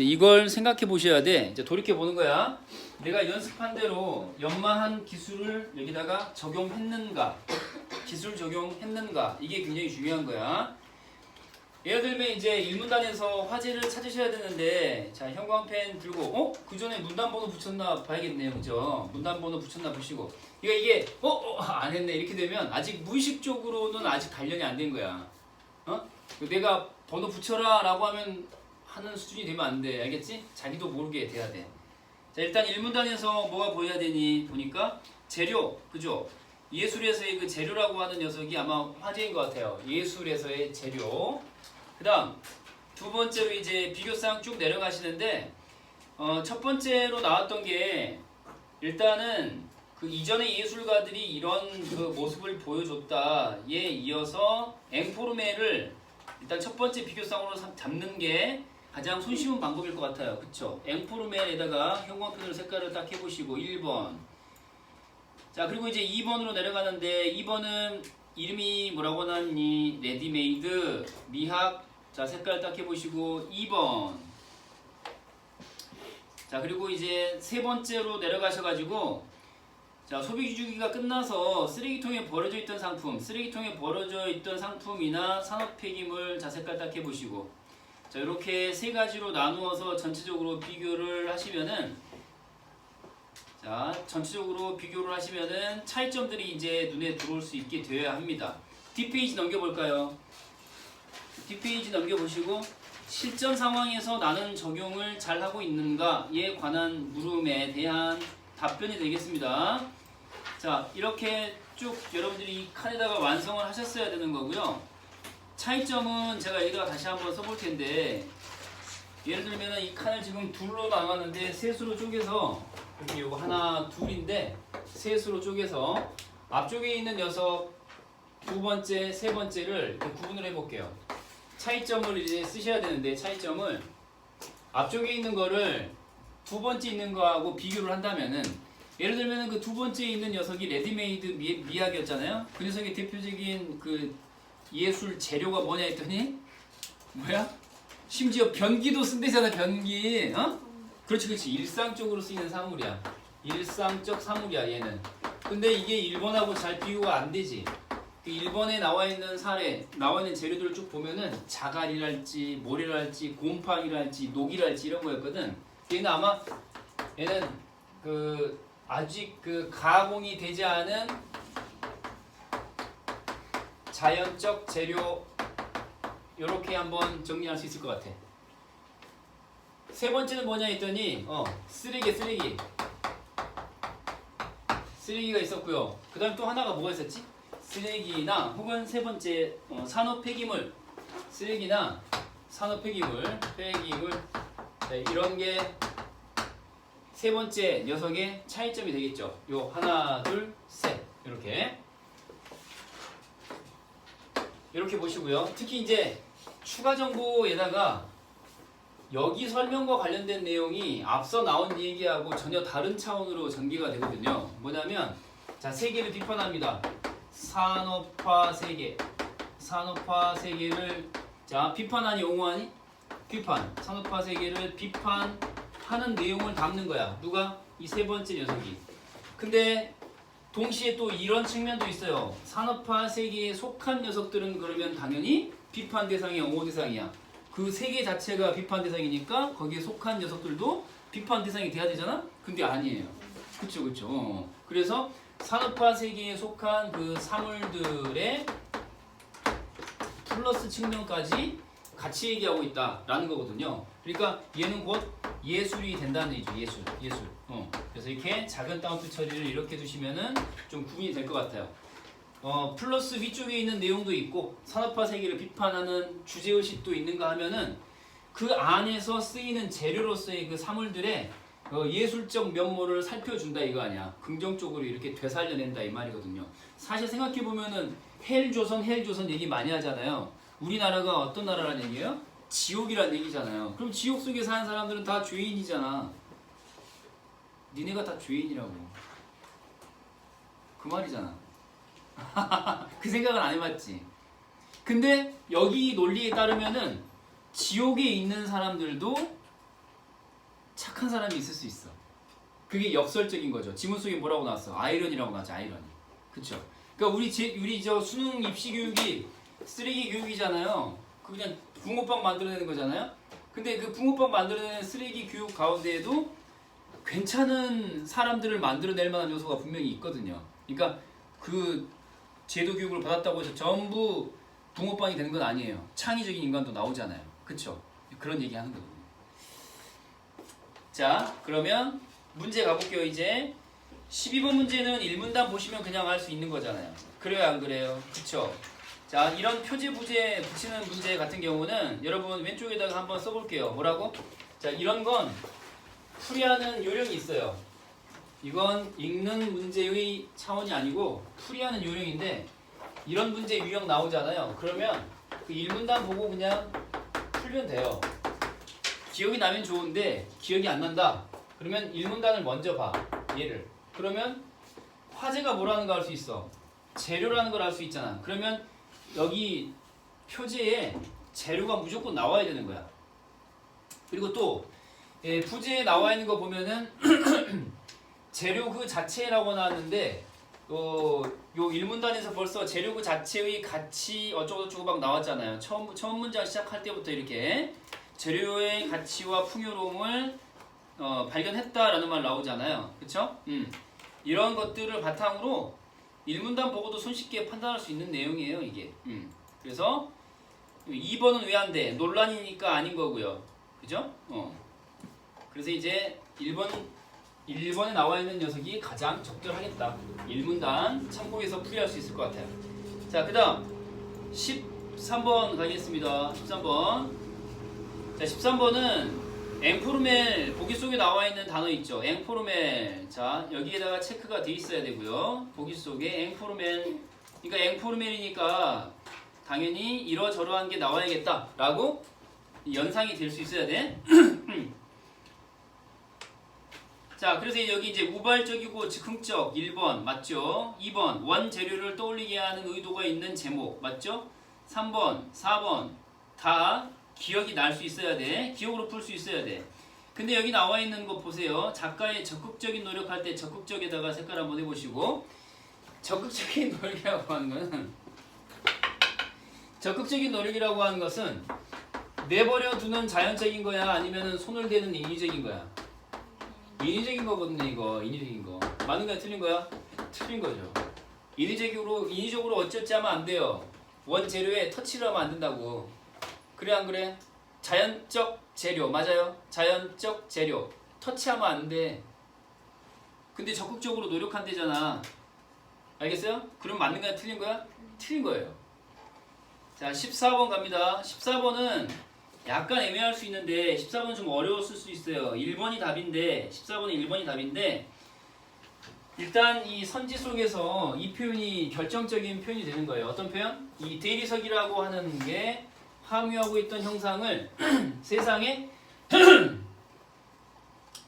이걸 생각해 보셔야 돼. 이제 돌이켜 보는 거야. 내가 연습한 대로 연마한 기술을 여기다가 적용했는가, 기술 적용했는가, 이게 굉장히 중요한 거야. 예를 들면 이제 일문단에서 화제를 찾으셔야 되는데, 자, 형광펜 들고 그 전에 문단번호 붙였나 봐야겠네요, 그죠? 문단번호 붙였나 보시고, 이게 안 했네 이렇게 되면 아직 무의식적으로는 아직 단련이 안 된 거야. 내가 번호 붙여라라고 하는 수준이 되면 안 돼, 알겠지? 자기도 모르게 돼야 돼. 자, 일단 일문단에서 뭐가 보여야 되니 보니까 재료, 그죠? 예술에서의 그 재료라고 하는 녀석이 아마 화제인 것 같아요. 예술에서의 재료. 그 다음 두 번째로 이제 비교사항 쭉 내려가시는데, 첫 번째로 나왔던 게 일단은 그 이전의 예술가들이 이런 그 모습을 보여줬다에 이어서 앵포르메를 일단 첫 번째 비교사항으로 잡는 게 가장 손쉬운 방법일 것 같아요. 그쵸? 앵포르메에다가 형광펜으로 색깔을 딱 해보시고 1번. 자, 그리고 이제 2번으로 내려가는데 2번은 이름이 뭐라고 나왔니? 레디메이드, 미학. 자, 색깔 딱 해보시고 2번. 자, 그리고 이제 세 번째로 내려가셔가지고, 자, 소비 주기가 끝나서 쓰레기통에 버려져 있던 상품, 쓰레기통에 버려져 있던 상품이나 산업 폐기물, 자, 색깔 딱 해보시고, 자, 이렇게 세 가지로 나누어서 전체적으로 비교를 하시면은, 자, 전체적으로 비교를 하시면은 차이점들이 이제 눈에 들어올 수 있게 되어야 합니다. 뒷페이지 넘겨볼까요? 뒷페이지 넘겨보시고, 실전 상황에서 나는 적용을 잘 하고 있는가에 관한 물음에 대한 답변이 되겠습니다. 자, 이렇게 쭉 여러분들이 이 칸에다가 완성을 하셨어야 되는 거고요. 차이점은 제가 여기다가 다시 한번 써볼 텐데, 예를 들면 이 칸을 지금 둘로 나눴는데 셋으로 쪼개서, 여기 요거 하나 둘인데 셋으로 쪼개서 앞쪽에 있는 녀석 두 번째, 세 번째를 이렇게 구분을 해볼게요. 차이점을 이제 쓰셔야 되는데, 차이점을 앞쪽에 있는 거를 두 번째 있는 거하고 비교를 한다면은, 예를 들면 그 두 번째 있는 녀석이 레디메이드 미학이었잖아요. 그 녀석의 대표적인 그 예술 재료가 뭐냐 했더니 뭐야? 심지어 변기도 쓴대잖아, 변기. 그렇지. 일상적으로 쓰이는 사물이야. 일상적 사물이야, 얘는. 근데 이게 일본하고 잘 비교가 안 되지. 그 일본에 나와 있는 사례, 나와 있는 재료들을 쭉 보면은 자갈이랄지 모래랄지 곰팡이랄지 녹이랄지 이런 거였거든. 얘는 그 아직 그 가공이 되지 않은 자연적 재료, 요렇게 한번 정리할 수 있을 것 같아. 세 번째는 뭐냐 했더니 쓰레기가 있었고요. 그 다음 또 하나가 뭐가 있었지? 쓰레기나 혹은 세 번째 산업 폐기물, 쓰레기나 산업 폐기물, 네, 이런 게 세 번째 녀석의 차이점이 되겠죠. 요 하나, 둘, 셋 이렇게 보시고요. 특히 이제 추가 정보에다가 여기 설명과 관련된 내용이 앞서 나온 얘기하고 전혀 다른 차원으로 전개가 되거든요. 뭐냐면, 자, 세계를 비판합니다. 산업화 세계. 산업화 세계를, 자, 비판하니 옹호하니? 비판. 산업화 세계를 비판하는 내용을 담는 거야. 누가? 이 세 번째 녀석이. 근데 동시에 또 이런 측면도 있어요. 산업화 세계에 속한 녀석들은 그러면 당연히 비판 대상이야, 옹호 대상이야. 그 세계 자체가 비판 대상이니까 거기에 속한 녀석들도 비판 대상이 돼야 되잖아? 근데 아니에요. 그쵸. 그래서 산업화 세계에 속한 그 사물들의 플러스 측면까지 같이 얘기하고 있다라는 거거든요. 그러니까 얘는 곧 예술이 된다는 얘기죠. 예술. 그래서 이렇게 작은 따옴표 처리를 이렇게 두시면은 좀 구분이 될 것 같아요. 플러스 위쪽에 있는 내용도 있고 산업화 세계를 비판하는 주제의식도 있는가 하면은 그 안에서 쓰이는 재료로서의 그 사물들의 예술적 면모를 살펴준다 이거 아니야. 긍정적으로 이렇게 되살려낸다 이 말이거든요. 사실 생각해보면은 헬조선 얘기 많이 하잖아요. 우리나라가 어떤 나라라는 얘기예요? 지옥이란 얘기잖아요. 그럼 지옥 속에 사는 사람들은 다 죄인이잖아. 니네가 다 죄인이라고. 그 말이잖아. 그 생각을 안 해봤지. 근데 여기 논리에 따르면은 지옥에 있는 사람들도 착한 사람이 있을 수 있어. 그게 역설적인 거죠. 지문 속에 뭐라고 나왔어? 아이러니라고 나왔죠. 아이러니. 그쵸? 그러니까 우리 저 수능 입시 교육이 쓰레기 교육이잖아요. 그 그냥 붕어빵 만들어내는 거잖아요. 근데 그 붕어빵 만들어내는 쓰레기 교육 가운데에도 괜찮은 사람들을 만들어낼 만한 요소가 분명히 있거든요. 그러니까 그 제도 교육을 받았다고 해서 전부 붕어빵이 되는 건 아니에요. 창의적인 인간도 나오잖아요. 그쵸? 그런 얘기 하는 거거든요. 자, 그러면 문제 가볼게요. 이제 12번 문제는 1문단 보시면 그냥 할 수 있는 거잖아요. 그래요, 안 그래요? 그쵸? 자, 이런 표제 부재 붙이는 문제 같은 경우는 여러분 왼쪽에다가 한번 써볼게요. 뭐라고? 자, 이런 건 풀이하는 요령이 있어요. 이건 읽는 문제의 차원이 아니고 풀이하는 요령인데, 이런 문제 유형 나오잖아요. 그러면 그 1문단 보고 그냥 풀면 돼요. 기억이 나면 좋은데 기억이 안 난다. 그러면 1문단을 먼저 봐. 얘를. 그러면 화제가 뭐라는 거 알 수 있어. 재료라는 걸 알 수 있잖아. 그러면 여기 표제에 재료가 무조건 나와야 되는 거야. 그리고 또 부제에 나와 있는 거 보면은 재료 그 자체라고 나왔는데 요 1문단에서 벌써 재료 그 자체의 가치 어쩌고저쩌고 막 나왔잖아요. 처음 문장 시작할 때부터 이렇게 재료의 가치와 풍요로움을 발견했다라는 말 나오잖아요. 그쵸? 이런 것들을 바탕으로 1문단 보고도 손쉽게 판단할 수 있는 내용이에요, 이게. 그래서 2번은 왜 안 돼? 논란이니까 아닌 거고요. 그죠? 그래서 이제 1번에 나와 있는 녀석이 가장 적절하겠다. 1문단 참고해서 풀이할 수 있을 것 같아요. 자, 그 다음 13번 가겠습니다. 13번. 자, 13번은 앵포르멜, 보기 속에 나와 있는 단어 있죠. 앵포르멜. 자, 여기에다가 체크가 돼 있어야 되고요. 보기 속에 앵포르멜. 그러니까 앵포르멜이니까 당연히 이러저러한 게 나와야겠다 라고 연상이 될 수 있어야 돼. 자, 그래서 여기 이제 우발적이고 즉흥적 1번 맞죠? 2번 원재료를 떠올리게 하는 의도가 있는 제목 맞죠? 3번, 4번 다 기억이 날 수 있어야 돼. 기억으로 풀 수 있어야 돼. 근데 여기 나와 있는 거 보세요. 작가의 적극적인 노력할 때 적극적에다가 색깔 한번 해보시고, 적극적인 노력이라고 하는 거는 적극적인 노력이라고 하는 것은 내버려 두는 자연적인 거야, 아니면은 손을 대는 인위적인 거야? 인위적인 거거든요. 이거 인위적인 거 맞는 거야, 틀린 거야? 틀린 거죠. 인위적으로 어쩌지 하면 안 돼요. 원재료에 터치를 하면 안 된다고. 그래 안 그래? 자연적 재료 맞아요. 자연적 재료 터치하면 안 돼. 근데 적극적으로 노력한대잖아. 알겠어요? 그럼 맞는 거야, 틀린 거야? 틀린 거예요. 자, 14번 갑니다. 14번은 약간 애매할 수 있는데 14번은 좀 어려웠을 수 있어요. 1번이 답인데 14번은 1번이 답인데, 일단 이 선지 속에서 이 표현이 결정적인 표현이 되는 거예요. 어떤 표현? 이 대리석이라고 하는 게 함유하고 있던 형상을 세상에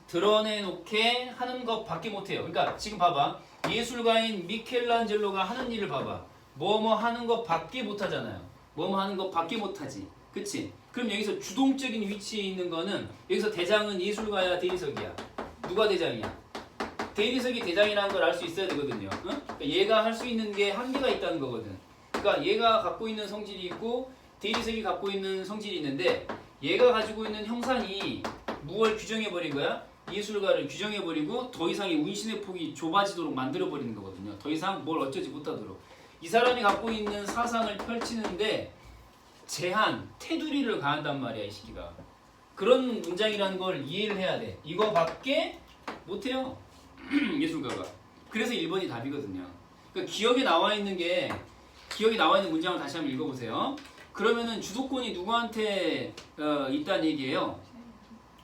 드러내놓게 하는 것밖에 못해요. 그러니까 지금 봐봐. 예술가인 미켈란젤로가 하는 일을 봐봐. 뭐뭐 하는 것밖에 못하잖아요. 뭐뭐 하는 것밖에 못하지. 그치? 그럼 여기서 주동적인 위치에 있는 거는, 여기서 대장은 예술가야 대리석이야? 누가 대장이야? 대리석이 대장이라는 걸 알 수 있어야 되거든요. 응? 그러니까 얘가 할 수 있는 게 한계가 있다는 거거든. 그러니까 얘가 갖고 있는 성질이 있고 대리석이 갖고 있는 성질이 있는데, 얘가 가지고 있는 형상이 무엇을 규정해버린 거야? 예술가를 규정해버리고 더 이상의 운신의 폭이 좁아지도록 만들어버리는 거거든요. 더 이상 뭘 어쩌지 못하도록. 이 사람이 갖고 있는 사상을 펼치는데 제한, 테두리를 가한단 말이야, 이 시기가. 그런 문장이라는 걸 이해를 해야 돼. 이거밖에 못해요, 예술가가. 그래서 1번이 답이거든요. 그러니까 기억에 나와 있는 문장을 다시 한번 읽어보세요. 그러면은 주도권이 누구한테 있다는 얘기예요?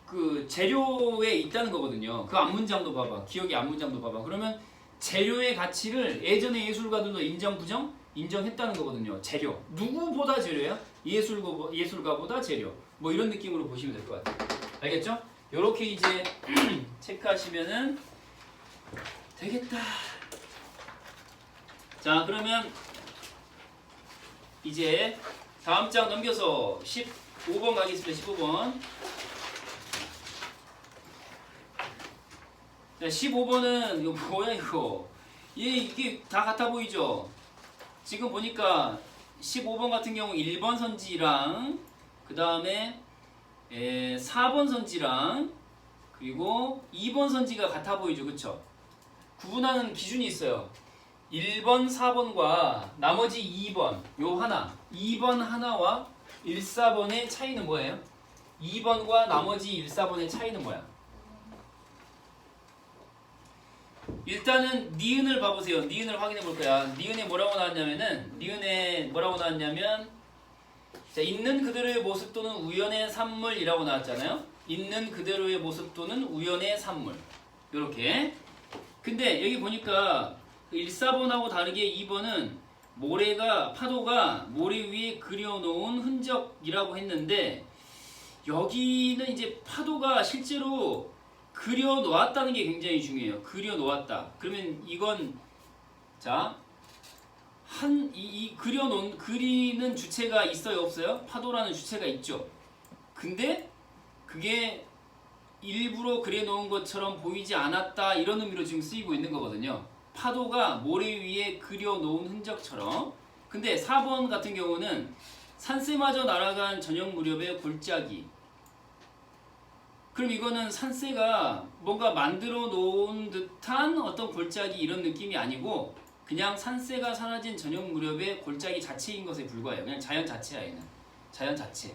그 재료에 있다는 거거든요. 그 앞문장도 봐봐. 기억의 앞문장도 봐봐. 그러면 재료의 가치를 예전의 예술가들도 인정, 부정? 인정했다는 거거든요. 재료. 누구보다 재료야? 예술가보다 재료. 뭐 이런 느낌으로 보시면 될 것 같아요. 알겠죠? 요렇게 이제 체크하시면은 되겠다. 자, 그러면 이제 다음 장 넘겨서 15번 가겠습니다. 15번. 자, 15번은 이거 뭐야 이거? 이게 다 같아 보이죠? 지금 보니까 15번 같은 경우 1번 선지랑 그 다음에 4번 선지랑 그리고 2번 선지가 같아 보이죠, 그쵸? 구분하는 기준이 있어요. 1번, 4번과 나머지 2번 요 하나 2번 하나와 1, 4번의 차이는 뭐예요? 2번과 나머지 1, 4번의 차이는 뭐야? 일단은 니은을 봐보세요. 니은을 확인해 볼 거야. 니은에 뭐라고 나왔냐면은 자, 있는 그대로의 모습 또는 우연의 산물이라고 나왔잖아요. 있는 그대로의 모습 또는 우연의 산물. 요렇게. 근데 여기 보니까 1, 4번하고 다르게 2번은 파도가 모래 위에 그려놓은 흔적이라고 했는데 여기는 이제 파도가 실제로 그려놓았다는 게 굉장히 중요해요. 그려놓았다. 그러면 이건 자, 그리는 주체가 있어요, 없어요? 파도라는 주체가 있죠. 근데 그게 일부러 그려놓은 것처럼 보이지 않았다 이런 의미로 지금 쓰이고 있는 거거든요. 파도가 모래 위에 그려놓은 흔적처럼. 근데 4번 같은 경우는 산세마저 날아간 저녁 무렵의 골짜기. 그럼 이거는 산세가 뭔가 만들어 놓은 듯한 어떤 골짜기 이런 느낌이 아니고 그냥 산세가 사라진 저녁 무렵의 골짜기 자체인 것에 불과해요. 그냥 자연 자체야, 얘는. 자연 자체.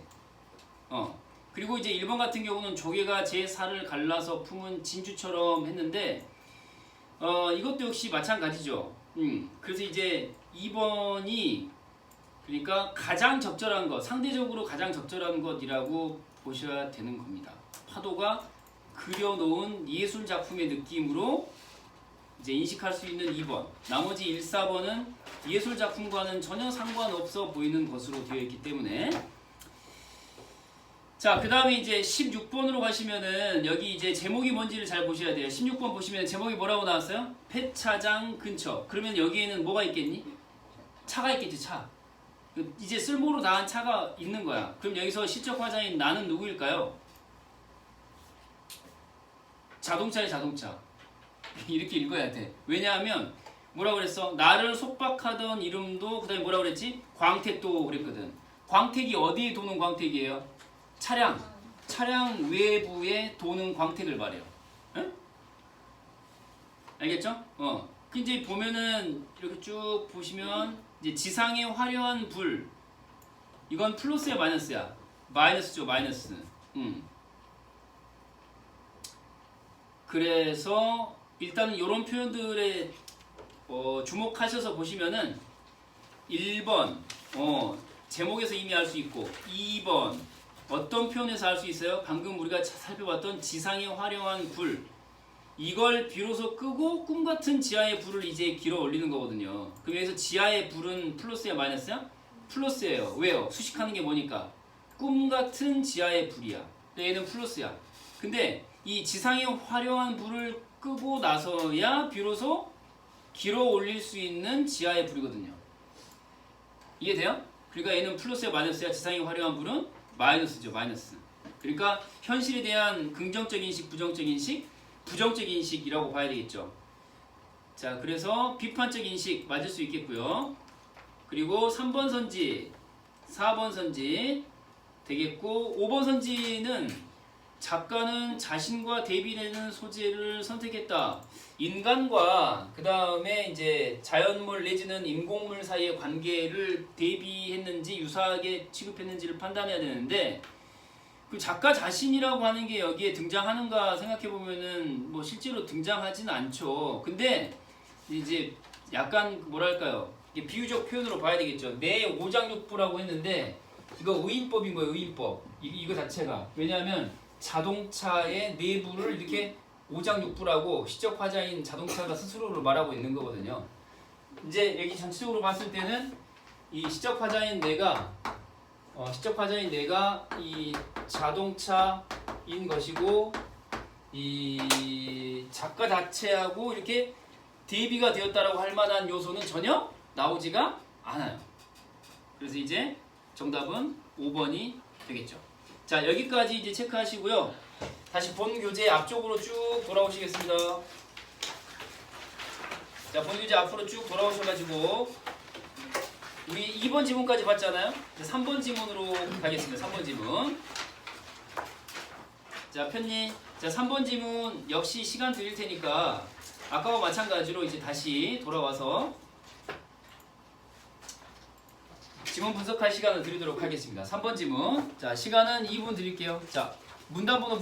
그리고 이제 1번 같은 경우는 조개가 제 살을 갈라서 품은 진주처럼 했는데 이것도 역시 마찬가지죠. 그래서 이제 2번이 그러니까 가장 적절한 것, 상대적으로 가장 적절한 것이라고 보셔야 되는 겁니다. 파도가 그려놓은 예술 작품의 느낌으로 이제 인식할 수 있는 2번. 나머지 1, 4번은 예술 작품과는 전혀 상관없어 보이는 것으로 되어 있기 때문에. 자, 그 다음에 이제 16번으로 가시면은 여기 이제 제목이 뭔지를 잘 보셔야 돼요. 16번 보시면 제목이 뭐라고 나왔어요? 폐차장 근처. 그러면 여기에는 뭐가 있겠니? 차가 있겠지, 차. 이제 쓸모로 다한 차가 있는 거야. 그럼 여기서 시적 화자인 나는 누구일까요? 자동차의 자동차. 이렇게 읽어야 돼. 왜냐하면 뭐라고 그랬어? 나를 속박하던 이름도 그 다음에 뭐라고 그랬지? 광택도 그랬거든. 광택이 어디에 도는 광택이에요? 차량 외부에 도는 광택을 말해요. 응? 알겠죠? 이제 보면은 이렇게 쭉 보시면 이제 지상의 화려한 불. 이건 플러스야 마이너스야? 마이너스죠, 마이너스. 그래서 일단 이런 표현들에 주목하셔서 보시면은 1번 제목에서 이미 알 수 있고 2번 어떤 표현에서 알 수 있어요? 방금 우리가 살펴봤던 지상의 화려한 불 이걸 비로소 끄고 꿈같은 지하의 불을 이제 길어 올리는 거거든요. 그럼 여기서 지하의 불은 플러스야 마이너스야? 플러스예요. 왜요? 수식하는 게 뭐니까? 꿈같은 지하의 불이야. 얘는 플러스야. 근데 이 지상의 화려한 불을 끄고 나서야 비로소 길어 올릴 수 있는 지하의 불이거든요. 이해돼요? 그러니까 얘는 플러스야 마이너스야. 지상의 화려한 불은 마이너스죠, 마이너스. 그러니까 현실에 대한 긍정적 인식, 부정적 인식, 부정적 인식이라고 봐야 되겠죠. 자, 그래서 비판적 인식 맞을 수 있겠고요. 그리고 3번 선지, 4번 선지 되겠고 5번 선지는 작가는 자신과 대비되는 소재를 선택했다. 인간과 그 다음에 이제 자연물 내지는 인공물 사이의 관계를 대비했는지 유사하게 취급했는지를 판단해야 되는데 그 작가 자신이라고 하는 게 여기에 등장하는가 생각해보면은 뭐 실제로 등장하지는 않죠. 근데 이제 약간 뭐랄까요? 이게 비유적 표현으로 봐야 되겠죠. 내 오장육부라고 했는데 이거 의인법인 거예요. 의인법. 이거 자체가. 왜냐하면 자동차의 내부를 이렇게 오장육부라고 시적 화자인 자동차가 스스로를 말하고 있는 거거든요. 이제 여기 전체적으로 봤을 때는 이 시적 화자인 내가 이 자동차인 것이고 이 작가 자체하고 이렇게 대비가 되었다라고 할 만한 요소는 전혀 나오지가 않아요. 그래서 이제 정답은 5번이 되겠죠. 자, 여기까지 이제 체크하시고요. 다시 본 교재 앞쪽으로 쭉 돌아오시겠습니다. 자, 본 교재 앞으로 쭉 돌아오셔가지고 우리 2번 지문까지 봤잖아요. 3번 지문으로 가겠습니다. 3번 지문. 자, 편님. 자, 3번 지문 역시 시간 드릴 테니까 아까와 마찬가지로 이제 다시 돌아와서 지문 분석할 시간을 드리도록 하겠습니다. 3번 지문. 자, 시간은 2분 드릴게요. 자, 문단번호